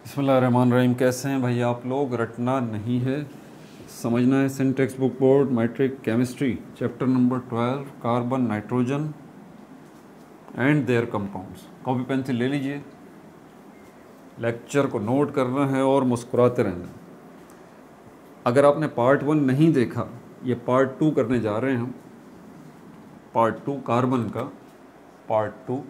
बिस्मिल्लाहिर्रहमानिर्रहीम। कैसे हैं भाई आप लोग? रटना नहीं है, समझना है। Syntex book board matric chemistry chapter number 12 carbon nitrogen and their compounds. Copy pencil ले लीजिए, लेक्चर को नोट करना है और मुस्कुराते रहना है। अगर आपने पार्ट 1 नहीं देखा, ये पार्ट 2 करने जा रहे हैं हम। पार्ट 2 कार्बन का पार्ट 2।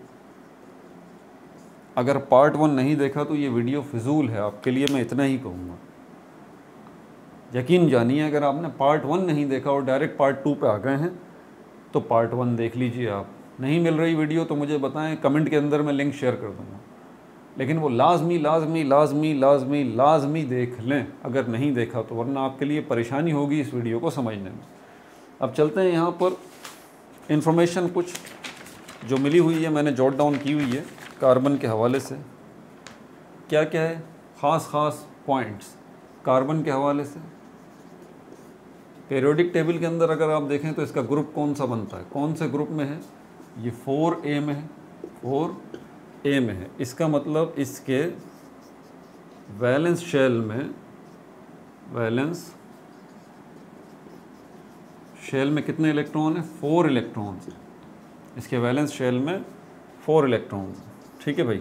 अगर पार्ट 1 नहीं देखा तो ये वीडियो फिजूल है आपके लिए, मैं इतना ही कहूँगा। यकीन जानिए, अगर आपने पार्ट 1 नहीं देखा और डायरेक्ट पार्ट 2 पे आ गए हैं तो पार्ट 1 देख लीजिए। आप नहीं मिल रही वीडियो तो मुझे बताएं, कमेंट के अंदर मैं लिंक शेयर कर दूँगा। लेकिन वो लाजमी लाजमी लाजमी लाजमी लाजमी देख लें अगर नहीं देखा तो, वरना आपके लिए परेशानी होगी इस वीडियो को समझने में। अब चलते हैं यहाँ पर इंफॉर्मेशन कुछ जो मिली हुई है, मैंने जॉट डाउन की हुई है कार्बन के हवाले से। क्या क्या है ख़ास पॉइंट्स कार्बन के हवाले से। पीरियोडिक टेबल के अंदर अगर आप देखें तो इसका ग्रुप कौन सा बनता है, कौन से ग्रुप में है? ये 4A में है, 4A में है। इसका मतलब इसके वैलेंस शेल में कितने इलेक्ट्रॉन है? 4 इलेक्ट्रॉन्स। इसके वैलेंस शेल में 4 इलेक्ट्रॉन्स। ठीक है भाई।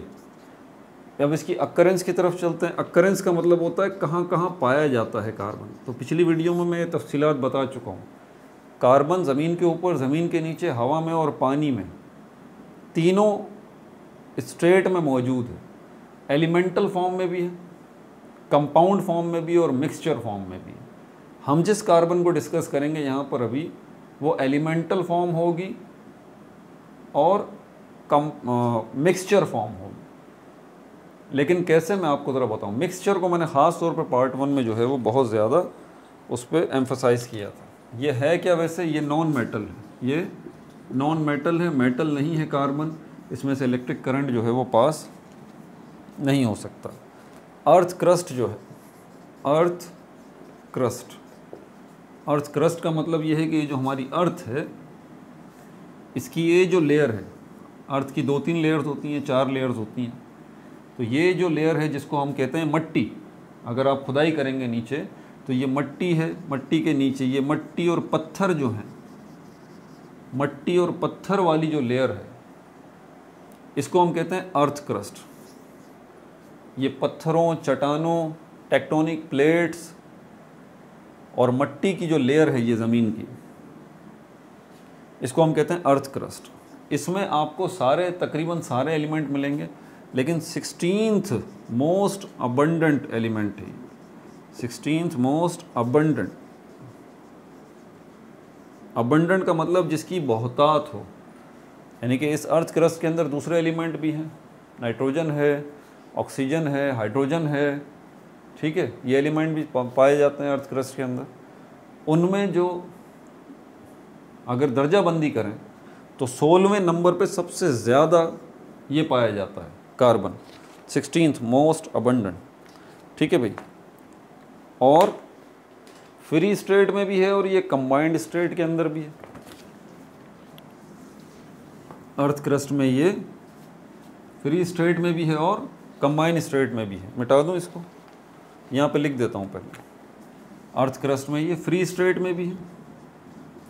अब इसकी अक्रेंस की तरफ चलते हैं। अक्रेंस का मतलब होता है कहाँ कहाँ पाया जाता है कार्बन। तो पिछली वीडियो में मैं ये तफसीलात बता चुका हूँ। कार्बन ज़मीन के ऊपर, ज़मीन के नीचे, हवा में और पानी में, तीनों स्टेट में मौजूद है। एलिमेंटल फॉर्म में भी है, कंपाउंड फॉर्म में भी और मिक्सचर फॉर्म में भी है। हम जिस कार्बन को डिस्कस करेंगे यहाँ पर अभी, वो एलिमेंटल फॉर्म होगी और मिक्सचर फॉर्म होगी। लेकिन कैसे, मैं आपको ज़रा बताऊँ। मिक्सचर को मैंने ख़ास तौर पे पार्ट 1 में जो है वो बहुत ज़्यादा उस पर एम्फसाइज़ किया था। ये है क्या वैसे? ये नॉन मेटल है, ये नॉन मेटल है, मेटल नहीं है कार्बन। इसमें से इलेक्ट्रिक करंट जो है वो पास नहीं हो सकता। अर्थ क्रस्ट जो है, अर्थ क्रस्ट का मतलब ये है कि जो हमारी अर्थ है, इसकी ये जो लेयर है, अर्थ की 2-3 लेयर्स होती हैं, 4 लेयर्स होती हैं। तो ये जो लेयर है जिसको हम कहते हैं मट्टी, अगर आप खुदाई करेंगे नीचे तो ये मट्टी है। मट्टी के नीचे ये मट्टी और पत्थर जो हैं, मट्टी और पत्थर वाली जो लेयर है, इसको हम कहते हैं अर्थ क्रस्ट। ये पत्थरों, चट्टानों, टेक्टोनिक प्लेट्स और मट्टी की जो लेयर है ये ज़मीन की, इसको हम कहते हैं अर्थ क्रस्ट। इसमें आपको तकरीबन सारे एलिमेंट मिलेंगे, लेकिन 16th मोस्ट अबंडेंट एलिमेंट है। 16th मोस्ट अबंडेंट का मतलब जिसकी बहुतात हो, यानी कि इस अर्थ क्रस्ट के अंदर दूसरे एलिमेंट भी हैं। नाइट्रोजन है, ऑक्सीजन है, हाइड्रोजन है। ठीक है, ये एलिमेंट भी पाए जाते हैं अर्थ क्रस्ट के अंदर। उनमें जो अगर दर्जा बंदी करें तो 16वें नंबर पे सबसे ज़्यादा ये पाया जाता है कार्बन, 16th मोस्ट अबंडेंट। ठीक है भाई। और फ्री स्टेट में भी है और ये कंबाइंड स्टेट के अंदर भी है। अर्थ क्रस्ट में ये फ्री स्टेट में भी है और कंबाइंड स्टेट में भी है। मिटा दूँ इसको, यहाँ पे लिख देता हूँ पहले। अर्थ क्रस्ट में ये फ्री स्टेट में भी है।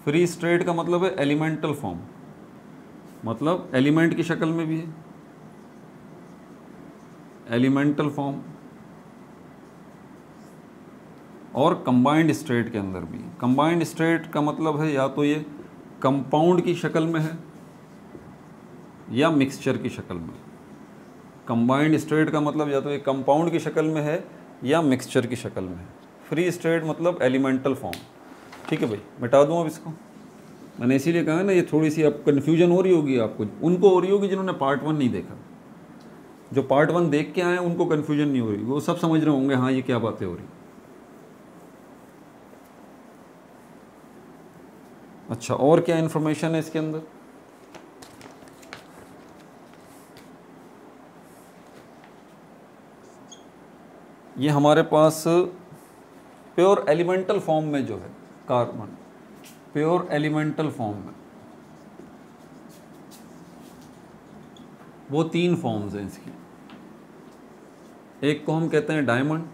फ्री स्टेट का मतलब है एलिमेंटल फॉर्म, मतलब एलिमेंट की शक्ल में भी है, एलिमेंटल फॉर्म, और कंबाइंड स्टेट के अंदर भी। कंबाइंड स्टेट का मतलब है या तो ये कंपाउंड की शक्ल में है या मिक्सचर की शक्ल में। कंबाइंड स्टेट का मतलब या तो ये कंपाउंड की शक्ल में है या मिक्सचर की शक्ल में है। फ्री स्टेट मतलब एलिमेंटल फॉर्म। ठीक है भाई, मिटा दूँ अब इसको। मैंने इसीलिए कहा ना, ये थोड़ी सी अब कन्फ्यूजन हो रही होगी आपको, उनको हो रही होगी जिन्होंने पार्ट 1 नहीं देखा। जो पार्ट 1 देख के आए हैं उनको कन्फ्यूजन नहीं हो रही, वो सब समझ रहे होंगे हाँ ये क्या बातें हो रही। अच्छा, और क्या इन्फॉर्मेशन है इसके अंदर? ये हमारे पास प्योर एलिमेंटल फॉर्म में जो है कार्बन, प्योर एलिमेंटल फॉर्म में वो 3 फॉर्म्स हैं इसकी। एक को हम कहते हैं diamond.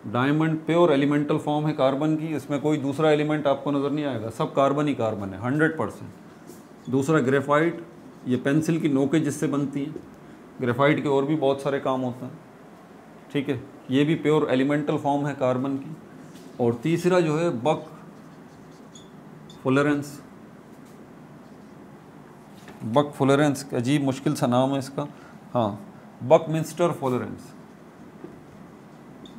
Diamond pure elemental form है कार्बन की, इसमें कोई दूसरा एलिमेंट आपको नज़र नहीं आएगा, सब कार्बन ही कार्बन है 100%। दूसरा ग्रेफाइट, ये पेंसिल की नोकें जिससे बनती हैं, ग्रेफाइट के और भी बहुत सारे काम होते हैं, ठीक है, ये भी प्योर एलिमेंटल फॉर्म है कार्बन की। और तीसरा जो है बक फुलरेंस। बक फुलरेंस, अजीब मुश्किल सा नाम है इसका, हाँ, बकमिंस्टर फुलरेंस।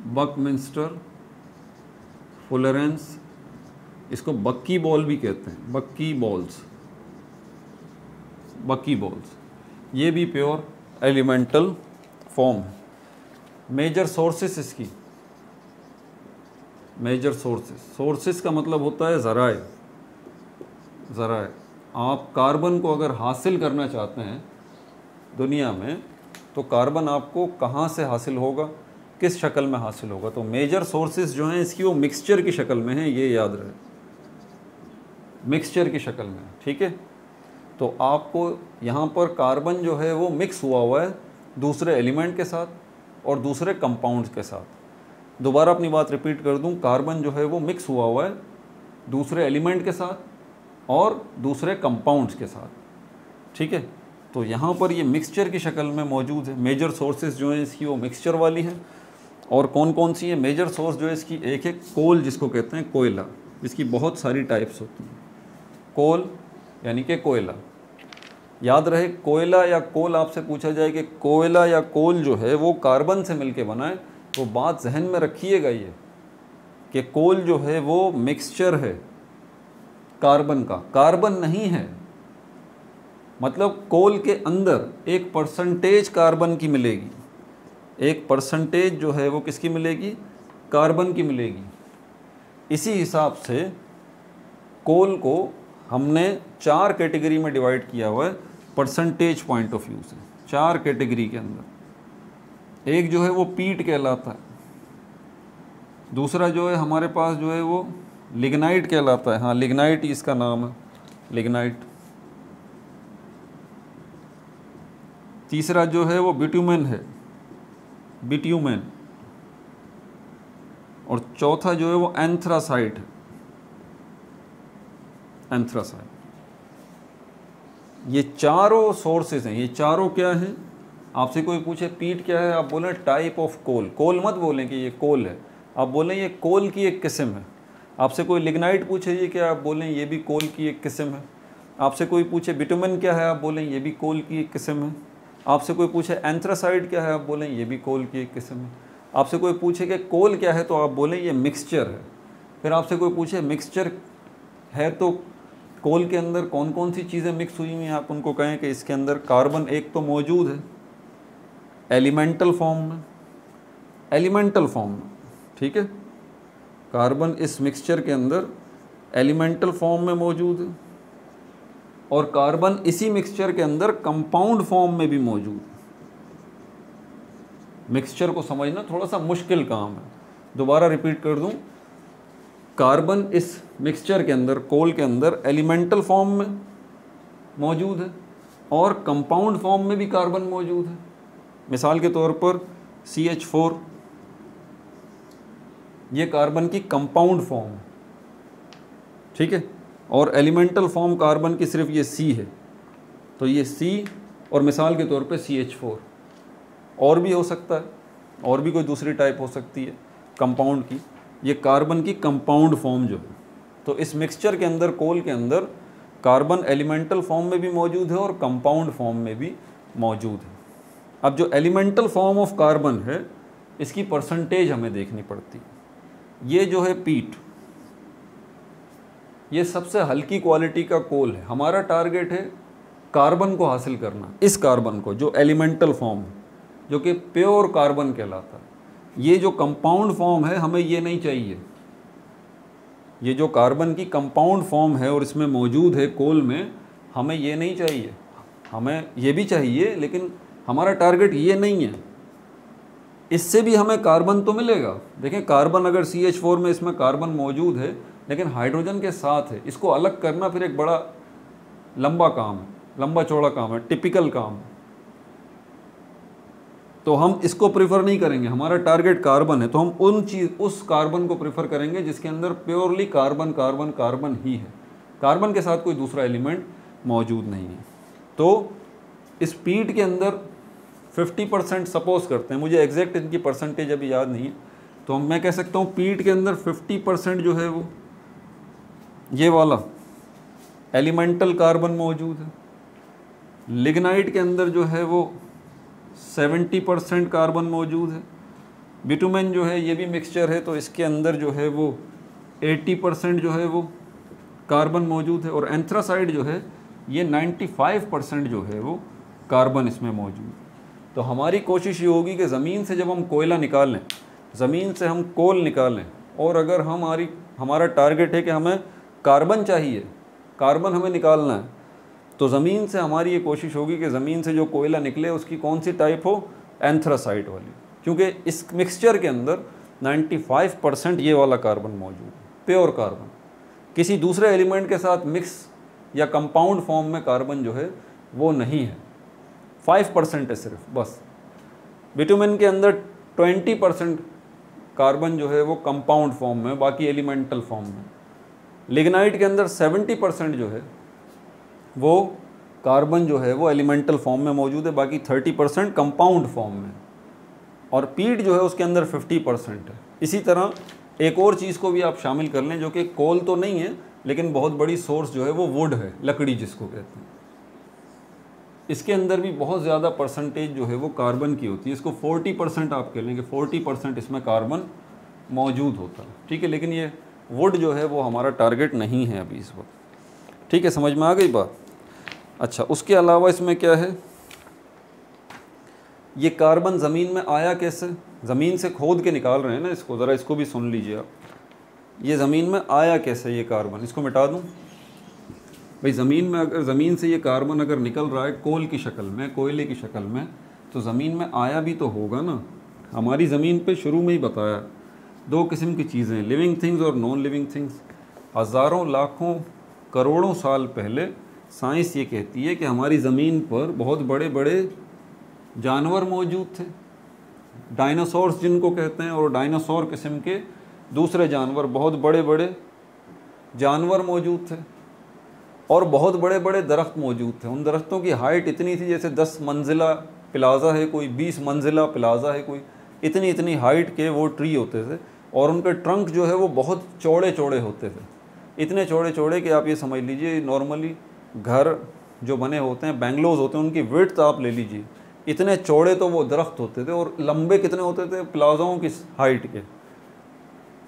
बकमिंस्टर फुलरेंस, इसको बक्की बॉल भी कहते हैं, बक्की बॉल्स, बक्की बॉल्स, ये भी प्योर एलिमेंटल फॉर्म है। मेजर सोर्सेस इसकी, मेजर सोर्सेस, सोर्सेस का मतलब होता है ज़राए। ज़राए, आप कार्बन को अगर हासिल करना चाहते हैं दुनिया में, तो कार्बन आपको कहाँ से हासिल होगा, किस शक्ल में हासिल होगा, तो मेजर सोर्सेस जो हैं इसकी वो मिक्सचर की शक्ल में है, ये याद रहे, मिक्सचर की शक्ल में, ठीक है। तो आपको यहाँ पर कार्बन जो है वो मिक्स हुआ है दूसरे एलिमेंट के साथ और दूसरे कंपाउंड्स के साथ। दोबारा अपनी बात रिपीट कर दूँ, कार्बन जो है वो मिक्स हुआ है दूसरे एलिमेंट के साथ और दूसरे कंपाउंड्स के साथ, ठीक है। तो यहाँ पर ये मिक्सचर की शक्ल में मौजूद है। मेजर सोर्सेज जो हैं इसकी वो मिक्सचर वाली हैं। और कौन कौन सी है मेजर सोर्स जो है इसकी, एक है कोल जिसको कहते हैं कोयला, जिसकी बहुत सारी टाइप्स होती हैं। कोल यानी कि कोयला, याद रहे कोयला या कोल आपसे पूछा जाए कि कोयला या कोल जो है वो कार्बन से मिलके बना है, तो बात जहन में रखिएगा ये कि कोल जो है वो मिक्सचर है कार्बन का, कार्बन नहीं है। मतलब कोल के अंदर एक परसेंटेज कार्बन की मिलेगी, एक परसेंटेज जो है वो किसकी मिलेगी, कार्बन की मिलेगी। इसी हिसाब से कोल को हमने 4 कैटेगरी में डिवाइड किया हुआ है परसेंटेज पॉइंट ऑफ व्यू से। 4 कैटेगरी के अंदर एक जो है वो पीट कहलाता है, दूसरा जो है हमारे पास जो है वो लिग्नाइट कहलाता है, हाँ लिग्नाइट ही इसका नाम है, लिग्नाइट। तीसरा जो है वो बिट्यूमेन है, बिट्यूमेन। और चौथा जो है वो एंथ्रासाइट है, एंथ्रासाइट। ये चारों सोर्सेज हैं, ये चारों क्या हैं, आपसे कोई पूछे पीट क्या है, आप बोलें टाइप ऑफ कोल, कोल मत बोलें कि ये कोल है, आप बोलें ये कोल की एक किस्म है। आपसे कोई लिग्नाइट पूछे ये क्या, आप बोलें ये भी कोल की एक किस्म है। आपसे कोई पूछे बिटुमेन क्या है, आप बोलें ये भी कोल की एक किस्म है। आपसे कोई पूछे एंथ्रासाइट क्या है, आप बोलें ये भी कोल की एक किस्म है। आपसे कोई पूछे कि कोल क्या है, तो आप बोलें ये मिक्सचर है। फिर आपसे कोई पूछे मिक्सचर है तो कोल के अंदर कौन कौन सी चीज़ें मिक्स हुई हुई हैं, आप उनको कहें कि इसके अंदर कार्बन एक तो मौजूद है एलिमेंटल फॉर्म में, एलिमेंटल फॉर्म में, ठीक है। कार्बन इस मिक्सचर के अंदर एलिमेंटल फॉर्म में मौजूद है, और कार्बन इसी मिक्सचर के अंदर कंपाउंड फॉर्म में भी मौजूद है। मिक्सचर को समझना थोड़ा सा मुश्किल काम है, दोबारा रिपीट कर दूं, कार्बन इस मिक्सचर के अंदर, कोल के अंदर एलिमेंटल फॉर्म में मौजूद है और कंपाउंड फॉर्म में भी कार्बन मौजूद है। मिसाल के तौर पर CH4, ये कार्बन की कंपाउंड फॉर्म है, ठीक है। और एलिमेंटल फॉर्म कार्बन की सिर्फ ये C है, तो ये C और मिसाल के तौर पे CH4। और भी हो सकता है, और भी कोई दूसरी टाइप हो सकती है कंपाउंड की। ये कार्बन की कंपाउंड फॉर्म जो है, तो इस मिक्सचर के अंदर, कोल के अंदर कार्बन एलिमेंटल फॉर्म में भी मौजूद है और कंपाउंड फॉर्म में भी मौजूद है। अब जो एलिमेंटल फॉर्म ऑफ कार्बन है, इसकी परसेंटेज हमें देखनी पड़ती है। ये जो है पीट, ये सबसे हल्की क्वालिटी का कोल है। हमारा टारगेट है कार्बन को हासिल करना, इस कार्बन को जो एलिमेंटल फॉर्म है, जो कि प्योर कार्बन कहलाता है। ये जो कंपाउंड फॉर्म है, हमें ये नहीं चाहिए। ये जो कार्बन की कंपाउंड फॉर्म है और इसमें मौजूद है कोल में, हमें ये नहीं चाहिए। हमें ये भी चाहिए, लेकिन हमारा टारगेट ये नहीं है। इससे भी हमें कार्बन तो मिलेगा। देखें, कार्बन अगर CH4 में इसमें कार्बन मौजूद है, लेकिन हाइड्रोजन के साथ है, इसको अलग करना फिर एक बड़ा लंबा काम है, लंबा चौड़ा काम है, टिपिकल काम है। तो हम इसको प्रेफर नहीं करेंगे, हमारा टारगेट कार्बन है, तो हम उस कार्बन को प्रेफर करेंगे जिसके अंदर प्योरली कार्बन कार्बन कार्बन ही है, कार्बन के साथ कोई दूसरा एलिमेंट मौजूद नहीं है। तो इस पीट के अंदर 50% सपोज करते हैं, मुझे एग्जैक्ट इनकी परसेंटेज अभी याद नहीं है, तो मैं कह सकता हूँ पीट के अंदर 50% जो है वो ये वाला एलिमेंटल कार्बन मौजूद है। लिग्नाइट के अंदर जो है वो 70% कार्बन मौजूद है। बिटुमेन जो है ये भी मिक्सचर है, तो इसके अंदर जो है वो 80% जो है वो कार्बन मौजूद है। और एंथ्रासाइड जो है ये 95% जो है वो कार्बन इसमें मौजूद है। तो हमारी कोशिश ये होगी कि ज़मीन से जब हम कोयला निकाल लें, ज़मीन से हम कोल निकालें, और अगर हमारा टारगेट है कि हमें कार्बन चाहिए, कार्बन हमें निकालना है, तो ज़मीन से हमारी ये कोशिश होगी कि ज़मीन से जो कोयला निकले उसकी कौन सी टाइप हो, एंथ्रासाइड वाली, क्योंकि इस मिक्सचर के अंदर 95% ये वाला कार्बन मौजूद है, प्योर कार्बन। किसी दूसरे एलिमेंट के साथ मिक्स या कंपाउंड फॉर्म में कार्बन जो है वो नहीं है, 5% है सिर्फ, बस। बिटुमेन के अंदर 20% कार्बन जो है वो कंपाउंड फॉर्म में, बाकी एलिमेंटल फॉर्म में। लिग्नाइट के अंदर 70% जो है वो कार्बन जो है वो एलिमेंटल फॉर्म में मौजूद है, बाकी 30% कंपाउंड फॉर्म में। और पीट जो है उसके अंदर 50% है। इसी तरह एक और चीज़ को भी आप शामिल कर लें, जो कि कोल तो नहीं है लेकिन बहुत बड़ी सोर्स जो है वो वुड है, लकड़ी जिसको कहते हैं। इसके अंदर भी बहुत ज़्यादा परसेंटेज जो है वो कार्बन की होती है। इसको 40% आप कह लेंगे, 40% इसमें कार्बन मौजूद होता है, ठीक है। लेकिन ये वुड जो है वो हमारा टारगेट नहीं है अभी इस वक्त, ठीक है, समझ में आ गई बात। अच्छा, उसके अलावा इसमें क्या है, ये कार्बन ज़मीन में आया कैसे, ज़मीन से खोद के निकाल रहे हैं ना इसको, ज़रा इसको भी सुन लीजिए आप। ये ज़मीन में आया कैसे ये कार्बन, इसको मिटा दूँ भाई। ज़मीन में अगर ज़मीन से ये कार्बन अगर निकल रहा है कोल की शक्ल में, कोयले की शक्ल में, तो ज़मीन में आया भी तो होगा ना। हमारी ज़मीन पे शुरू में ही बताया 2 किस्म की चीज़ें, लिविंग थिंग्स और नॉन लिविंग थिंग्स। हज़ारों लाखों करोड़ों साल पहले साइंस ये कहती है कि हमारी ज़मीन पर बहुत बड़े बड़े जानवर मौजूद थे, डायनासोर्स जिनको कहते हैं, और डायनासोर किस्म के दूसरे जानवर, बहुत बड़े बड़े जानवर मौजूद थे, और बहुत बड़े बड़े दरख्त मौजूद थे। उन दरख्तों की हाइट इतनी थी जैसे 10 मंजिला प्लाज़ा है कोई, 20 मंजिला प्लाज़ा है कोई, इतनी इतनी हाइट के वो ट्री होते थे। और उनके ट्रंक जो है वो बहुत चौड़े चौड़े होते थे, इतने चौड़े चौड़े कि आप ये समझ लीजिए नॉर्मली घर जो बने होते हैं, बेंगलोज होते हैं, उनकी विड्थ आप ले लीजिए, इतने चौड़े तो वो दरख्त होते थे। और लंबे कितने होते थे, प्लाज़ाओं की हाइट के।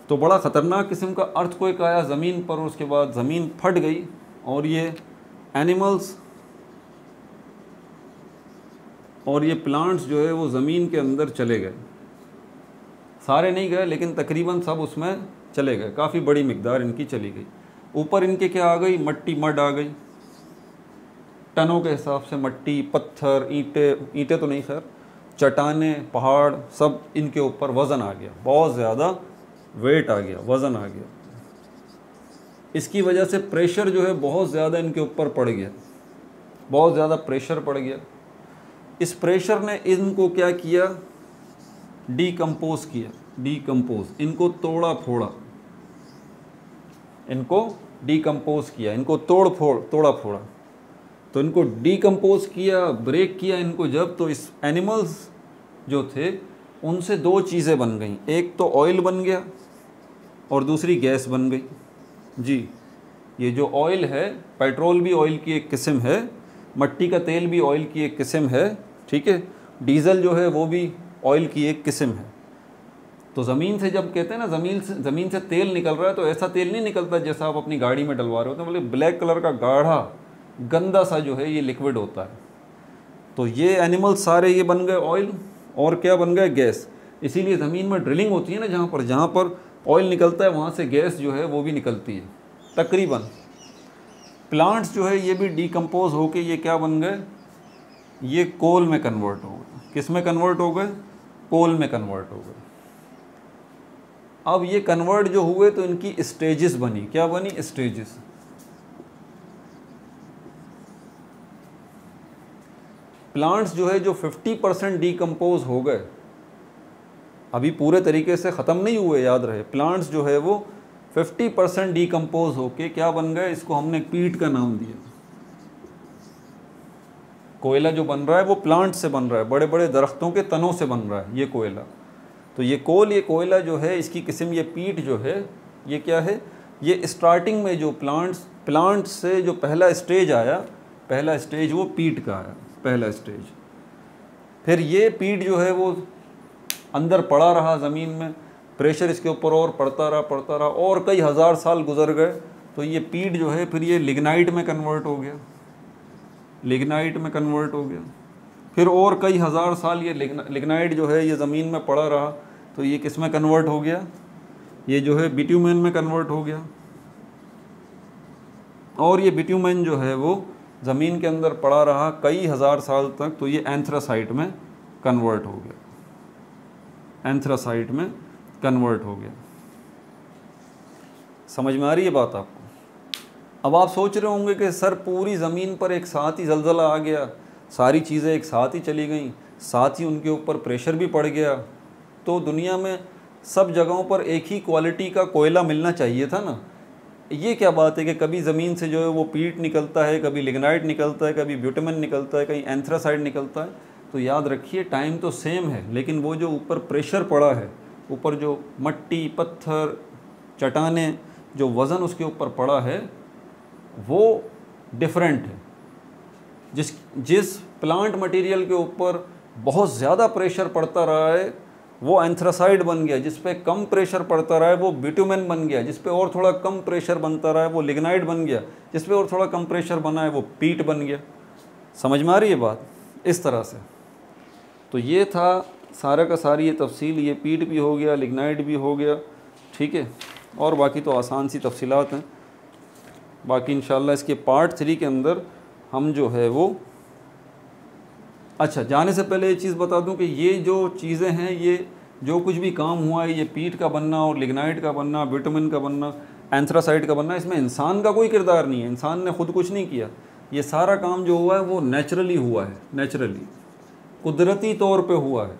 तो बड़ा ख़तरनाक किस्म का अर्थक्वेक आया ज़मीन पर, और उसके बाद ज़मीन फट गई और ये एनिमल्स और ये प्लांट्स जो है वो ज़मीन के अंदर चले गए। सारे नहीं गए लेकिन तकरीबन सब उसमें चले गए, काफ़ी बड़ी मिकदार इनकी चली गई। ऊपर इनके क्या आ गई, मट्टी, मड आ गई, टनों के हिसाब से मट्टी, पत्थर, ईंटें तो नहीं सर, चट्टाने, पहाड़, सब इनके ऊपर वज़न आ गया, बहुत ज़्यादा वेट आ गया, वज़न आ गया। इसकी वजह से प्रेशर जो है बहुत ज़्यादा इनके ऊपर पड़ गया, बहुत ज़्यादा प्रेशर पड़ गया। इस प्रेशर ने इनको क्या किया, डीकम्पोज किया, डीकम्पोज, इनको तोड़ा फोड़ा, इनको डीकम्पोज किया, इनको तोड़ा फोड़ा। तो इनको डीकम्पोज किया, ब्रेक किया इनको जब, तो इस एनिमल्स जो थे उनसे 2 चीज़ें बन गई, एक तो ऑयल बन गया और दूसरी गैस बन गई। जी, ये जो ऑयल है, पेट्रोल भी ऑयल की एक किस्म है, मट्टी का तेल भी ऑयल की एक किस्म है, ठीक है, डीजल जो है वो भी ऑयल की एक किस्म है। तो ज़मीन से जब कहते हैं ना ज़मीन से तेल निकल रहा है, तो ऐसा तेल नहीं निकलता जैसा आप अपनी गाड़ी में डलवा रहे होते हैं, मतलब ब्लैक कलर का गाढ़ा गंदा सा जो है ये लिक्विड होता है। तो ये एनिमल सारे ये बन गए ऑयल, और क्या बन गए, गैस। इसीलिए ज़मीन में ड्रिलिंग होती है ना, जहाँ पर ऑयल निकलता है वहाँ से गैस जो है वो भी निकलती है तकरीबन। प्लांट्स जो है ये भी डीकम्पोज होके ये क्या बन गए, ये कोल में कन्वर्ट हो गए। किस में कन्वर्ट हो गए, कोल में कन्वर्ट हो गए। अब ये कन्वर्ट जो हुए तो इनकी स्टेजेस बनी, क्या बनी, स्टेजेस। प्लांट्स जो है जो 50% डीकम्पोज हो गए, अभी पूरे तरीके से ख़त्म नहीं हुए, याद रहे, प्लांट्स जो है वो 50% डीकम्पोज होके क्या बन गए, इसको हमने पीट का नाम दिया। कोयला जो बन रहा है वो प्लांट से बन रहा है, बड़े बड़े दरख्तों के तनों से बन रहा है ये कोयला। तो ये कोयला जो है इसकी किस्म, ये पीट जो है ये क्या है, ये स्टार्टिंग में जो प्लांट से जो पहला स्टेज आया, पहला स्टेज वो पीट का आया, पहला स्टेज। फिर ये पीट जो है वो अंदर पड़ा रहा ज़मीन में, प्रेशर इसके ऊपर और पड़ता रहा और कई हज़ार साल गुजर गए, तो ये पीट जो है फिर ये लिग्नाइट में कन्वर्ट हो गया, लिग्नाइट में कन्वर्ट हो गया। फिर और कई हज़ार साल ये लिग्नाइट जो है ये ज़मीन में पड़ा रहा, तो ये किस में कन्वर्ट हो गया, ये जो है बिट्यूमेन में कन्वर्ट हो गया। और ये बिट्यूमेन जो है वो ज़मीन के अंदर पड़ा रहा कई हज़ार साल तक, तो ये एंथ्रासाइट में कन्वर्ट हो गया, एंथ्रासाइट में कन्वर्ट हो गया। समझ में आ रही है बात आपको? अब आप सोच रहे होंगे कि सर पूरी ज़मीन पर एक साथ ही ज़लज़ला आ गया, सारी चीज़ें एक साथ ही चली गईं, साथ ही उनके ऊपर प्रेशर भी पड़ गया, तो दुनिया में सब जगहों पर एक ही क्वालिटी का कोयला मिलना चाहिए था ना। ये क्या बात है कि कभी ज़मीन से जो है वो पीट निकलता है, कभी लिग्नाइट निकलता है, कभी ब्यूटेमन निकलता है, कहीं एंथ्रासाइट निकलता है। तो याद रखिए टाइम तो सेम है, लेकिन वो जो ऊपर प्रेशर पड़ा है, ऊपर जो मट्टी, पत्थर, चट्टानें, जो वज़न उसके ऊपर पड़ा है वो डिफरेंट है। जिस प्लांट मटेरियल के ऊपर बहुत ज़्यादा प्रेशर पड़ता रहा है वो एंथ्रासाइट बन गया, जिस पे कम प्रेशर पड़ता रहा है वो बिट्यूमेन बन गया, जिस पे और थोड़ा कम प्रेशर बनता रहा है वो लिग्नाइट बन गया, जिस पे और थोड़ा कम प्रेशर बना है वो पीट बन गया। समझ में आ रही है बात? इस तरह से। तो ये था सारा का सारी ये तफसील, ये पीट भी हो गया, लिग्नाइट भी हो गया, ठीक है। और बाकी तो आसान सी तफसीलात हैं। बाकी इंशाल्लाह इसके पार्ट 3 के अंदर हम जो है वो, अच्छा जाने से पहले ये चीज़ बता दूं कि ये जो चीज़ें हैं, ये जो कुछ भी काम हुआ है, ये पीट का बनना और लिग्नाइट का बनना, बिट्यूमेन का बनना, एंथ्रासाइट का बनना, इसमें इंसान का कोई किरदार नहीं है, इंसान ने खुद कुछ नहीं किया। ये सारा काम जो हुआ है वो नेचुरली हुआ है, नेचुरली कुदरती तौर पे हुआ है।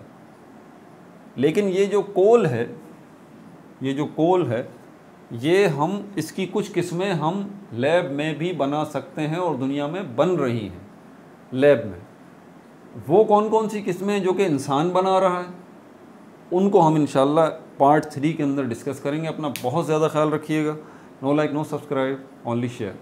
लेकिन ये जो कोल है, ये जो कोल है, ये हम इसकी कुछ किस्में हम लैब में भी बना सकते हैं और दुनिया में बन रही हैं लैब में। वो कौन कौन सी किस्में जो कि इंसान बना रहा है, उनको हम इंशाल्लाह पार्ट 3 के अंदर डिस्कस करेंगे। अपना बहुत ज़्यादा ख्याल रखिएगा। No like no subscribe, only share.